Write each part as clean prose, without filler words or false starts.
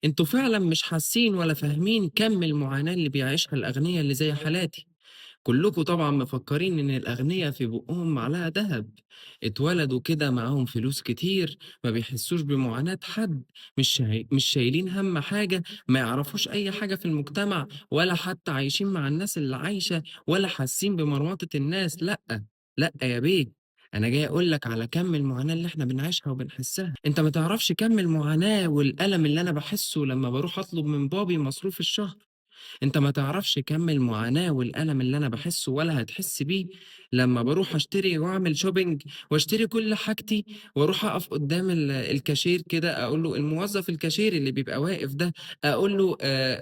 أنتم فعلًا مش حاسين ولا فاهمين كَم المعاناة اللي بيعيشها الأغنيا اللي زي حالاتي. كلكم طبعًا مفكّرين إن الأغنيا في بُقّهم معلقة دهب، اتولدوا كده معاهم فلوس كتير، ما بيحسّوش بمعاناة حد، مش شايلين هَم حاجة، ما يعرفوش أي حاجة في المجتمع، ولا حتى عايشين مع الناس اللي عايشة، ولا حاسين بمرمطة الناس، لأ، لأ يا بيه، أنا جاي أقول لك على كَم المعاناة اللي إحنا بنعيشها وبنحسّها، أنت ما تعرفش كَم المعاناة والألم اللي أنا باحسّه لمّا باروح أطلب من بابي مصروف الشهر. أنت ما تعرفش كَم المعاناة والألم اللي أنا باحسّه ولا هتحس بيه لمّا باروح أشتري وأعمل shopping وأشتري كل حاجتي وأروح أقف قدّام الكاشير كده أقول له الموظف الكاشير اللي بيبقى واقف ده، أقول له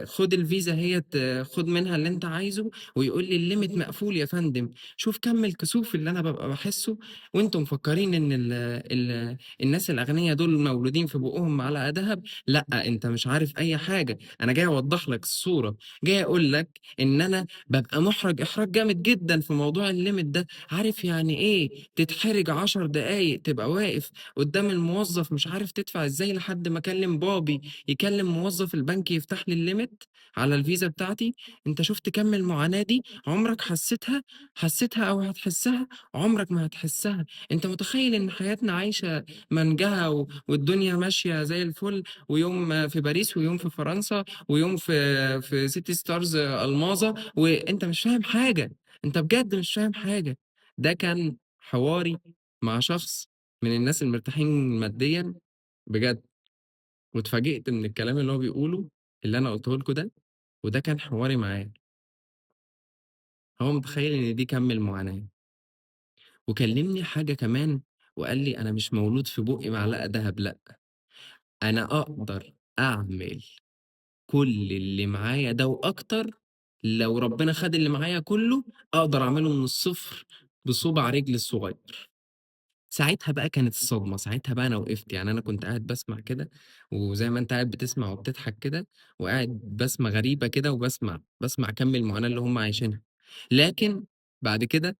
خُد الفيزا أهيّة خُد منها اللي أنت عايزه ويقول لي الlimit مقفول يا فندم. شوف كَم الكسوف اللي أنا بابقى باحسّه وأنتم مفكّرين إن الناس الأغنيا دول مولودين في بُقّهم معلقة دهب، لأ، أنت مش عارف أي حاجة، أنا جاي أوضّح لك الصورة. جاي أقول لك إن أنا بابقى مُحرَج إحراج جامد جدًا في موضوع الlimit ده، عارف يعني إيه تتحرج 10 دقايق تبقى واقف قدّام الموظف مش عارف تدفع إزاي لحد ما أكلّم بابي يكلّم موظف البنك يفتح لي الlimit على الفيزا بتاعتي، أنت شُفت كَم المعاناة دي عمرك حسّيتها؟ حسّيتها أو هتحسّها؟ عمرك ما هتحسّها، أنت متخيّل إن حياتنا عايشة منجهة والدنيا ماشية زي الفل ويوم في باريس ويوم في فرنسا ويوم في City Stars ألماظة، وأنت مش فاهم حاجة، أنت بجد مش فاهم حاجة. ده كان حواري مع شخص من الناس المرتاحين ماديًا بجد، واتفاجئت من الكلام اللي هو بيقوله اللي أنا قُلته لكم ده، وده كان حواري معاه. هو متخيل إن دي كَم المعاناة، وكلمني حاجة كمان وقال لي: "أنا مش مولود في بُقّي معلقة دهب، لأ، أنا أقدر أعمل كل اللي معايا ده وأكتر، لو ربنا خَد اللي معايا كُلّه، أقدر أعمله من الصفر بصُبع رجلي الصغيّر." ساعتها بقى كانت الصدمة، ساعتها بقى أنا وقفت، يعني أنا كنت قاعد باسمع كده، وزي ما أنت قاعد بتسمع وبتضحك كده، وقاعد بسمة غريبة كده باسمع كَم المعاناة اللي هُم عايشينها. لكن بعد كده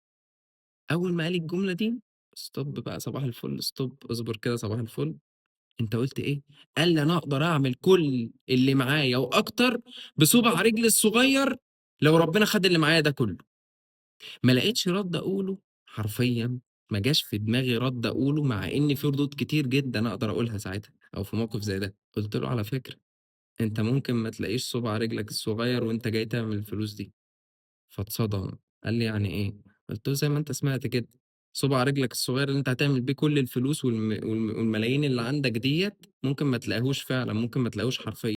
أول ما قال الجملة دي stop بقى صباح الفل stop اصبر كده صباح الفل. أنت قُلت إيه؟ قال لي: "أنا أقدر أعمل كل اللي معايا وأكتر بصُبع رجلي الصغيّر لو ربنا خَد اللي معايا ده كُلّه." ما لقيتش رَد أقوله حرفيًا، ما جاش في دماغي رَد أقوله مع إن في ردود كتير جدًا أقدر أقولها ساعتها أو في موقف زي ده. قُلت له: "على فكرة أنت ممكن ما تلاقيش صُبع رجلك الصغيّر وأنت جاي تعمل الفلوس دي." فاتصدم، قال لي: "يعني إيه؟" قُلت له: "زي ما أنت سمعت كده، صُبع رجلك الصغير اللي أنت هتعمل بيه كل الفلوس والملايين اللي عندك ديّة، ممكن ما تلاقيهوش فعلًا، ممكن ما تلاقيهوش حرفيًا."